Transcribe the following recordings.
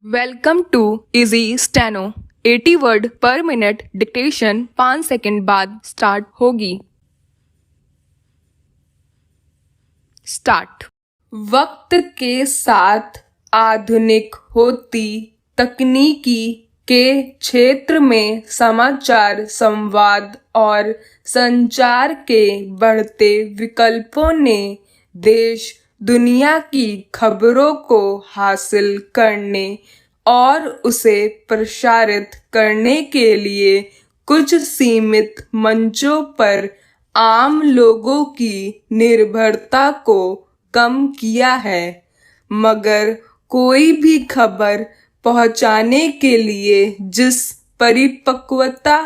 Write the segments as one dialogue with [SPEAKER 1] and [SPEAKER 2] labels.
[SPEAKER 1] Welcome to easy steno 80 word per minute dictation 5 second बाद start होगी। Start. वक्त के साथ आधुनिक होती तकनीकी के क्षेत्र में समाचार, संवाद और संचार के बढ़ते विकल्पों ने देश दुनिया की खबरों को हासिल करने और उसे प्रसारित करने के लिए कुछ सीमित मंचों पर आम लोगों की निर्भरता को कम किया है। मगर कोई भी खबर पहुंचाने के लिए जिस परिपक्वता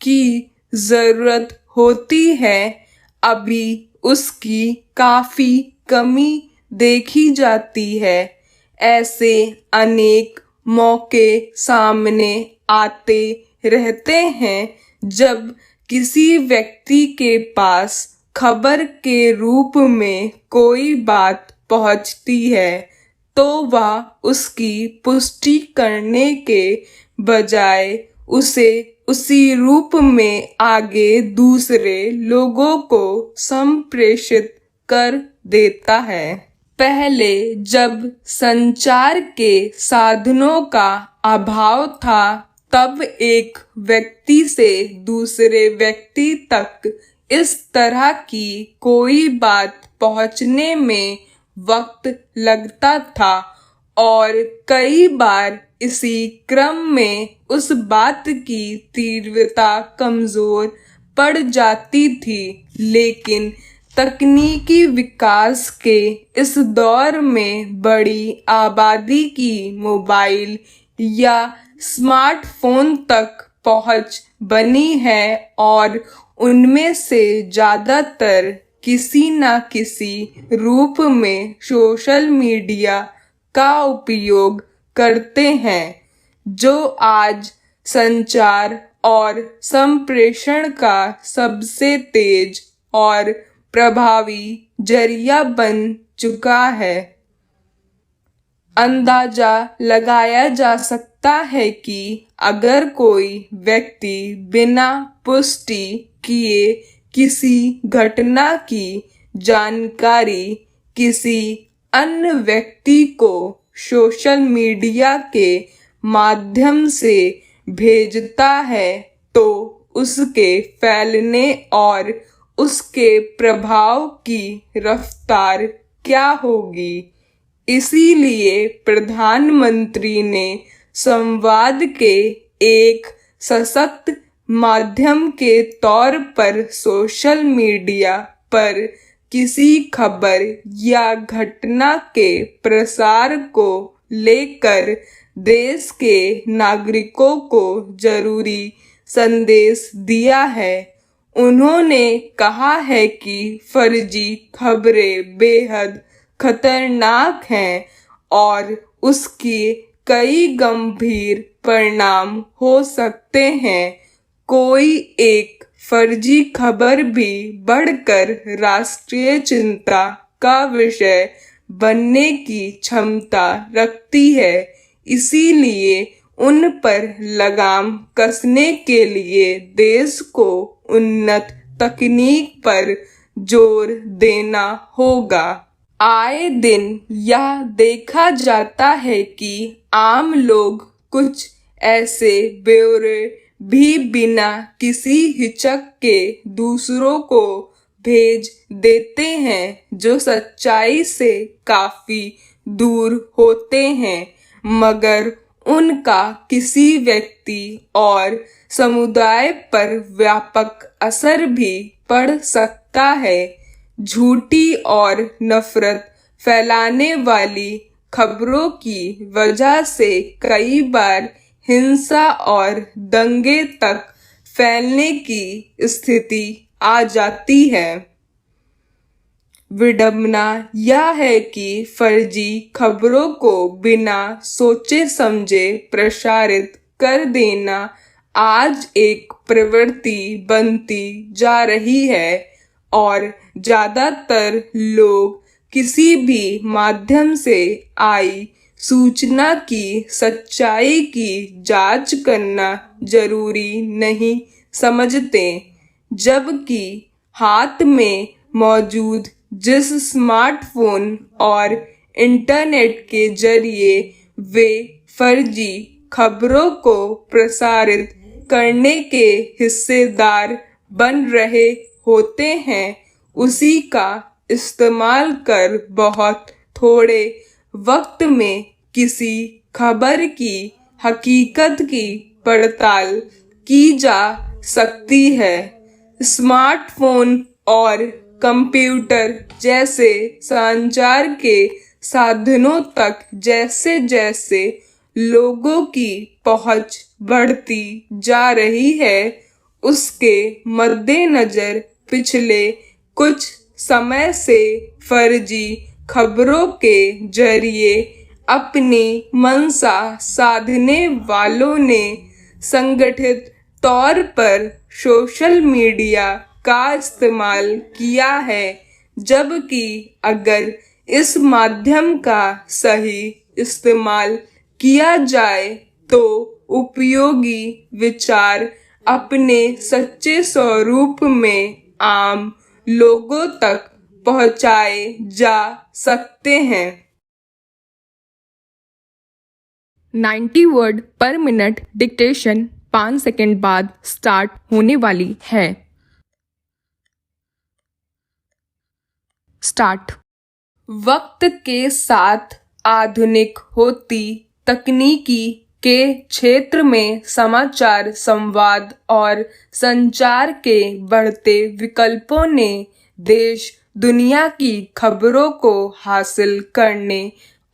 [SPEAKER 1] की जरूरत होती है, अभी उसकी काफी कमी देखी जाती है। ऐसे अनेक मौके सामने आते रहते हैं जब किसी व्यक्ति के पास खबर के रूप में कोई बात पहुंचती है तो वह उसकी पुष्टि करने के बजाय उसे उसी रूप में आगे दूसरे लोगों को संप्रेषित कर देता है। पहले जब संचार के साधनों का अभाव था, तब एक व्यक्ति से दूसरे व्यक्ति तक इस तरह की कोई बात पहुंचने में वक्त लगता था और कई बार इसी क्रम में उस बात की तीव्रता कमजोर पड़ जाती थी। लेकिन तकनीकी विकास के इस दौर में बड़ी आबादी की मोबाइल या स्मार्टफोन तक पहुंच बनी है और उनमें से ज्यादातर किसी न किसी रूप में सोशल मीडिया का उपयोग करते हैं, जो आज संचार और संप्रेषण का सबसे तेज और प्रभावी जरिया बन चुका है। अंदाजा लगाया जा सकता है कि अगर कोई व्यक्ति बिना पुष्टि किए किसी घटना की जानकारी किसी अन्य व्यक्ति को सोशल मीडिया के माध्यम से भेजता है, तो उसके फैलने और उसके प्रभाव की रफ्तार क्या होगी। इसीलिए प्रधानमंत्री ने संवाद के एक सशक्त माध्यम के तौर पर सोशल मीडिया पर किसी खबर या घटना के प्रसार को लेकर देश के नागरिकों को जरूरी संदेश दिया है। उन्होंने कहा है कि फर्जी खबरें बेहद खतरनाक हैं और उसके कई गंभीर परिणाम हो सकते हैं। कोई एक फर्जी खबर भी बढ़कर राष्ट्रीय चिंता का विषय बनने की क्षमता रखती है। इसीलिए उन पर लगाम कसने के लिए देश को उन्नत तकनीक पर जोर देना होगा। आए दिन यह देखा जाता है कि आम लोग कुछ ऐसे ब्यौरे भी बिना किसी हिचक के दूसरों को भेज देते हैं, जो सच्चाई से काफी दूर होते हैं, मगर उनका किसी व्यक्ति और समुदाय पर व्यापक असर भी पड़ सकता है। झूठी और नफरत फैलाने वाली खबरों की वजह से कई बार हिंसा और दंगे तक फैलने की स्थिति आ जाती है। विडंबना यह है कि फर्जी खबरों को बिना सोचे समझे प्रसारित कर देना आज एक प्रवृत्ति बनती जा रही है और ज्यादातर लोग किसी भी माध्यम से आई सूचना की सच्चाई की जांच करना जरूरी नहीं समझते, जबकि हाथ में मौजूद जिस स्मार्टफोन और इंटरनेट के जरिए वे फर्जी खबरों को प्रसारित करने के हिस्सेदार बन रहे होते हैं, उसी का इस्तेमाल कर बहुत थोड़े वक्त में किसी खबर की हकीकत की पड़ताल की जा सकती है। स्मार्टफोन और कंप्यूटर जैसे संचार के साधनों तक जैसे जैसे लोगों की पहुंच बढ़ती जा रही है, उसके मद्देनजर पिछले कुछ समय से फर्जी खबरों के जरिए अपनी मंशा साधने वालों ने संगठित तौर पर सोशल मीडिया का इस्तेमाल किया है, जबकि अगर इस माध्यम का सही इस्तेमाल किया जाए तो उपयोगी विचार अपने सच्चे स्वरूप में आम लोगों तक पहुंचाए जा सकते हैं।
[SPEAKER 2] 90 word per minute dictation 5 second बाद स्टार्ट होने वाली है। स्टार्ट।
[SPEAKER 1] वक्त के साथ आधुनिक होती तकनीकी के क्षेत्र में समाचार, संवाद और संचार के बढ़ते विकल्पों ने देश दुनिया की खबरों को हासिल करने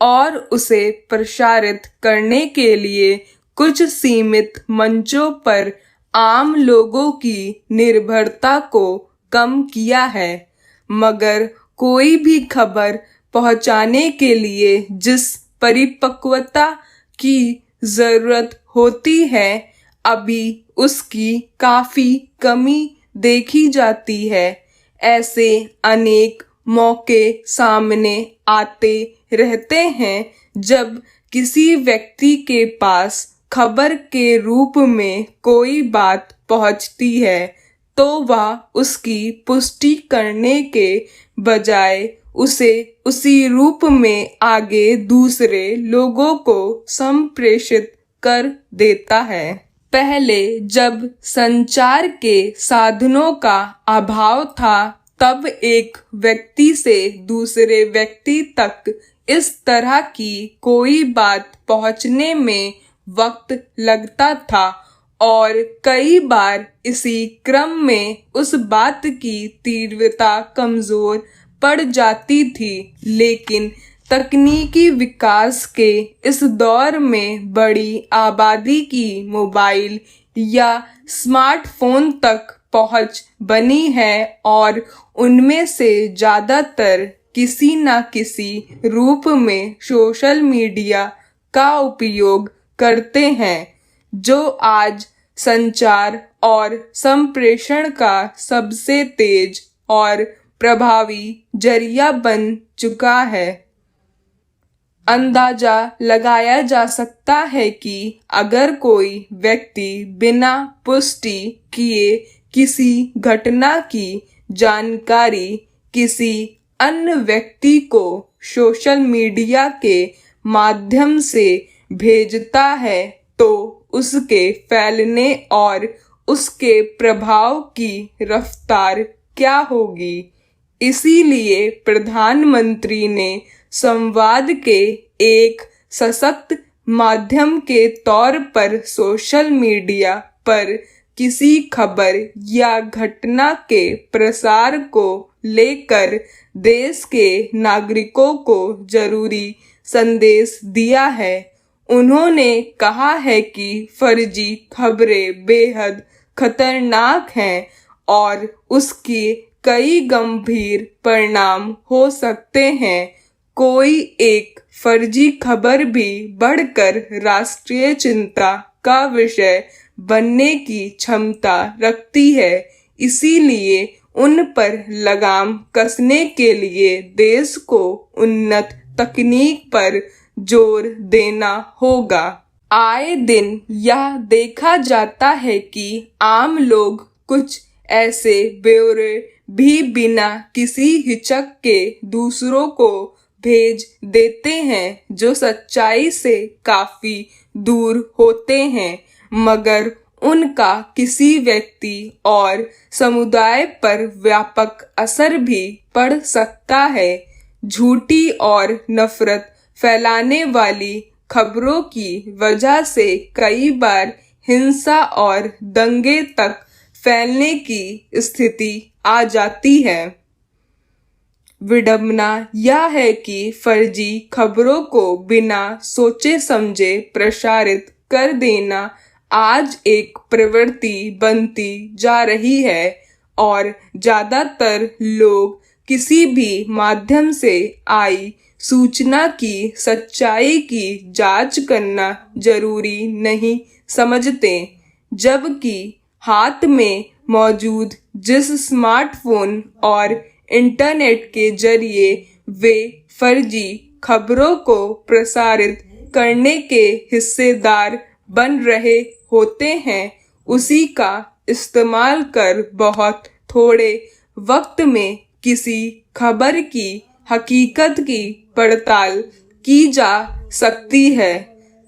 [SPEAKER 1] और उसे प्रसारित करने के लिए कुछ सीमित मंचों पर आम लोगों की निर्भरता को कम किया है, मगर कोई भी खबर पहुंचाने के लिए जिस परिपक्वता की जरूरत होती है, अभी उसकी काफी कमी देखी जाती है। ऐसे अनेक मौके सामने आते रहते हैं जब किसी व्यक्ति के पास खबर के रूप में कोई बात पहुंचती है, तो वह उसकी पुष्टि करने के बजाय उसे उसी रूप में आगे दूसरे लोगों को संप्रेषित कर देता है। पहले जब संचार के साधनों का अभाव था, तब एक व्यक्ति से दूसरे व्यक्ति तक इस तरह की कोई बात पहुंचने में वक्त लगता था और कई बार इसी क्रम में उस बात की तीव्रता कमजोर पड़ जाती थी। लेकिन तकनीकी विकास के इस दौर में बड़ी आबादी की मोबाइल या स्मार्टफोन तक पहुंच बनी है और उनमें से ज़्यादातर किसी न किसी रूप में सोशल मीडिया का उपयोग करते हैं, जो आज संचार और संप्रेषण का सबसे तेज और प्रभावी जरिया बन चुका है। अंदाजा लगाया जा सकता है कि अगर कोई व्यक्ति बिना पुष्टि किए किसी घटना की जानकारी किसी अन्य व्यक्ति को सोशल मीडिया के माध्यम से भेजता है, तो उसके फैलने और उसके प्रभाव की रफ्तार क्या होगी। इसीलिए प्रधानमंत्री ने संवाद के एक सशक्त माध्यम के तौर पर सोशल मीडिया पर किसी खबर या घटना के प्रसार को लेकर देश के नागरिकों को जरूरी संदेश दिया है। उन्होंने कहा है कि फर्जी खबरें बेहद खतरनाक हैं और उसके कई गंभीर परिणाम हो सकते हैं। कोई एक फर्जी खबर भी बढ़कर राष्ट्रीय चिंता का विषय बनने की क्षमता रखती है। इसीलिए उन पर लगाम कसने के लिए देश को उन्नत तकनीक पर जोर देना होगा। आए दिन यह देखा जाता है कि आम लोग कुछ ऐसे ब्यौरे भी बिना किसी हिचक के दूसरों को भेज देते हैं जो सच्चाई से काफी दूर होते हैं, मगर उनका किसी व्यक्ति और समुदाय पर व्यापक असर भी पड़ सकता है। झूठी और नफरत फैलाने वाली खबरों की वजह से कई बार हिंसा और दंगे तक फैलने की स्थिति आ जाती है। विडंबना यह है कि फर्जी खबरों को बिना सोचे समझे प्रसारित कर देना आज एक प्रवृत्ति बनती जा रही है और ज्यादातर लोग किसी भी माध्यम से आई सूचना की सच्चाई की जांच करना जरूरी नहीं समझते, जबकि हाथ में मौजूद जिस स्मार्टफोन और इंटरनेट के जरिए वे फर्जी खबरों को प्रसारित करने के हिस्सेदार बन रहे होते हैं, उसी का इस्तेमाल कर बहुत थोड़े वक्त में किसी खबर की हकीकत की पड़ताल की जा सकती है।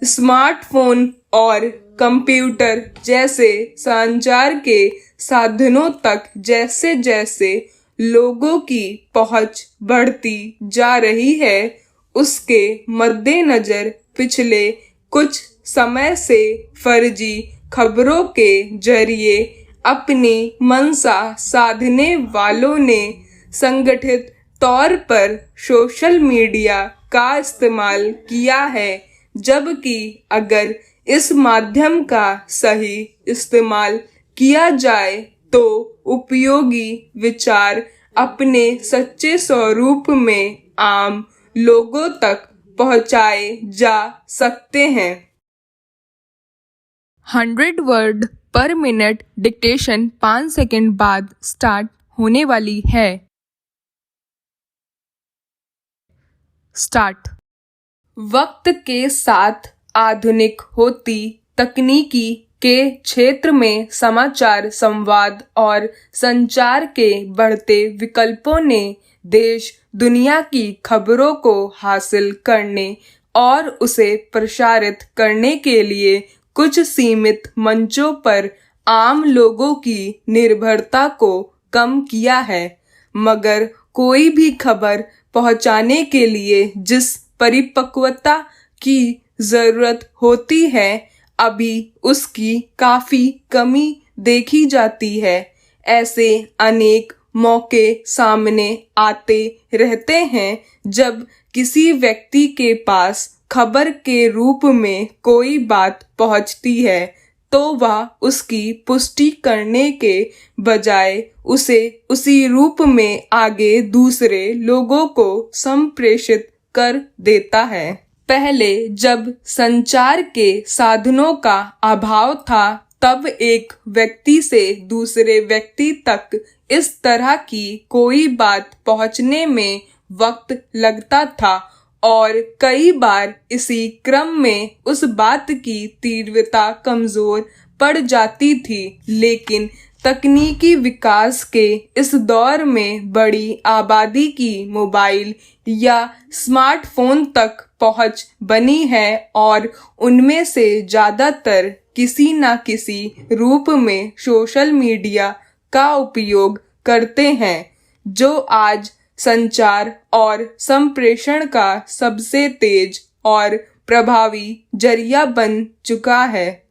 [SPEAKER 1] स्मार्टफोन और कंप्यूटर जैसे संचार के साधनों तक जैसे जैसे लोगों की पहुंच बढ़ती जा रही है, उसके मद्देनजर पिछले कुछ समय से फर्जी खबरों के जरिए अपनी मंशा साधने वालों ने संगठित तौर पर सोशल मीडिया का इस्तेमाल किया है, जबकि अगर इस माध्यम का सही इस्तेमाल किया जाए तो उपयोगी विचार अपने सच्चे स्वरूप में आम लोगों तक पहुंचाए जा सकते हैं।
[SPEAKER 2] 100 word per minute dictation 5 second बाद स्टार्ट होने वाली है। स्टार्ट। वक्त के साथ आधुनिक होती तकनीकी के क्षेत्र में समाचार, संवाद और संचार के बढ़ते विकल्पों ने देश दुनिया की खबरों को हासिल करने और उसे प्रसारित करने के लिए कुछ सीमित मंचों पर आम लोगों की निर्भरता को कम किया है, मगर कोई भी खबर पहुंचाने के लिए जिस परिपक्वता की जरूरत होती है, अभी उसकी काफी कमी देखी जाती है। ऐसे अनेक मौके सामने आते रहते हैं जब किसी व्यक्ति के पास खबर के रूप में कोई बात पहुंचती है तो वह उसकी पुष्टि करने के बजाय उसे उसी रूप में आगे दूसरे लोगों को संप्रेषित कर देता है। पहले जब संचार के साधनों का अभाव था, तब एक व्यक्ति से दूसरे व्यक्ति तक इस तरह की कोई बात पहुंचने में वक्त लगता था और कई बार इसी क्रम में उस बात की तीव्रता कमजोर पड़ जाती थी। लेकिन तकनीकी विकास के इस दौर में बड़ी आबादी की मोबाइल या स्मार्टफोन तक पहुंच बनी है और उनमें से ज्यादातर किसी न किसी रूप में सोशल मीडिया का उपयोग करते हैं, जो आज संचार और संप्रेषण का सबसे तेज और प्रभावी जरिया बन चुका है।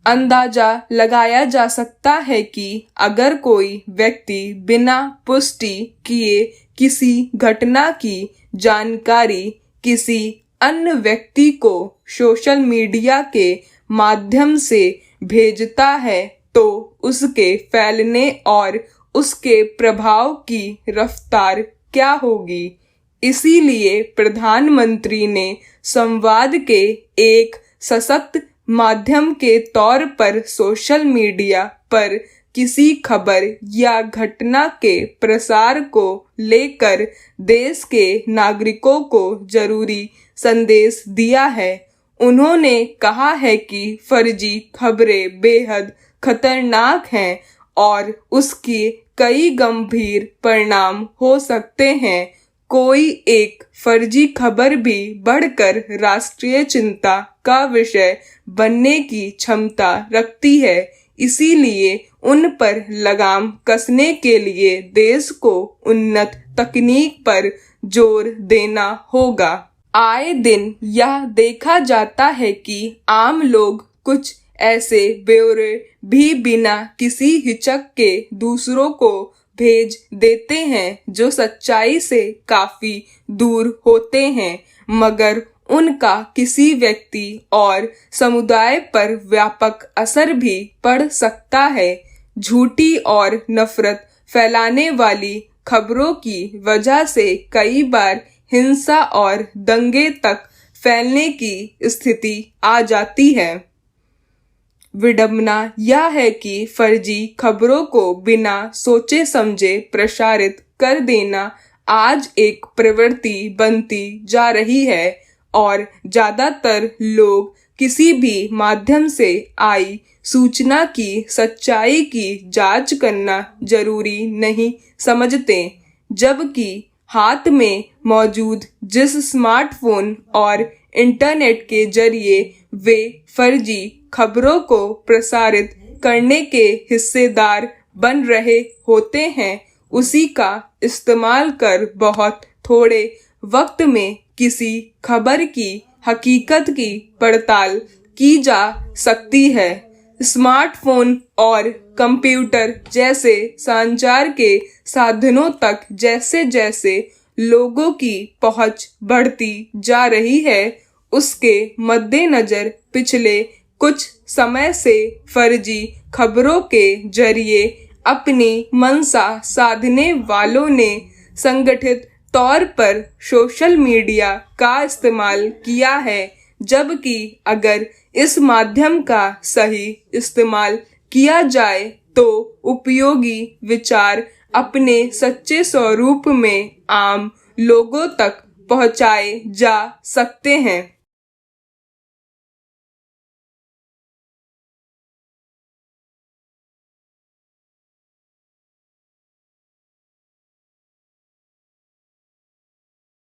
[SPEAKER 2] अंदाजा लगाया जा सकता है कि अगर कोई व्यक्ति बिना पुष्टि किए किसी घटना की जानकारी किसी अन्य व्यक्ति को सोशल मीडिया के माध्यम से भेजता है तो उसके फैलने और उसके प्रभाव की रफ्तार क्या होगी। इसीलिए प्रधानमंत्री ने संवाद के एक सशक्त माध्यम के तौर पर सोशल मीडिया पर किसी खबर या घटना के प्रसार को लेकर देश के नागरिकों को जरूरी
[SPEAKER 1] संदेश दिया है। उन्होंने कहा है कि फर्जी खबरें बेहद खतरनाक हैं और उसके कई गंभीर परिणाम हो सकते हैं। कोई एक फर्जी खबर भी बढ़कर राष्ट्रीय चिंता का विषय बनने की क्षमता रखती है। इसीलिए उन पर लगाम कसने के लिए देश को उन्नत तकनीक पर जोर देना होगा। आए दिन यह देखा जाता है कि आम लोग कुछ ऐसे ब्यौरे भी बिना किसी हिचक के दूसरों को भेज देते हैं जो सच्चाई से काफी दूर होते हैं, मगर उनका किसी व्यक्ति और समुदाय पर व्यापक असर भी पड़ सकता है। झूठी और नफरत फैलाने वाली खबरों की वजह से कई बार हिंसा और दंगे तक फैलने की स्थिति आ जाती है। विडंबना यह है कि फर्जी खबरों को बिना सोचे समझे प्रसारित कर देना आज एक प्रवृत्ति बनती जा रही है और ज्यादातर लोग किसी भी माध्यम से आई सूचना की सच्चाई की जांच करना जरूरी नहीं समझते, जबकि हाथ में मौजूद जिस स्मार्टफोन और इंटरनेट के जरिए वे फर्जी खबरों को प्रसारित करने के हिस्सेदार बन रहे होते हैं, उसी का इस्तेमाल कर बहुत थोड़े वक्त में किसी खबर की हकीकत की पड़ताल की जा सकती है। स्मार्टफोन और कंप्यूटर जैसे संचार के साधनों तक जैसे जैसे लोगों की पहुंच बढ़ती जा रही है, उसके मद्देनजर पिछले कुछ समय से फर्जी खबरों के जरिए अपनी मंशा साधने वालों ने संगठित तौर पर सोशल मीडिया का इस्तेमाल किया है, जबकि अगर इस माध्यम का सही इस्तेमाल किया जाए तो उपयोगी विचार अपने सच्चे स्वरूप में आम लोगों तक पहुंचाए जा सकते हैं।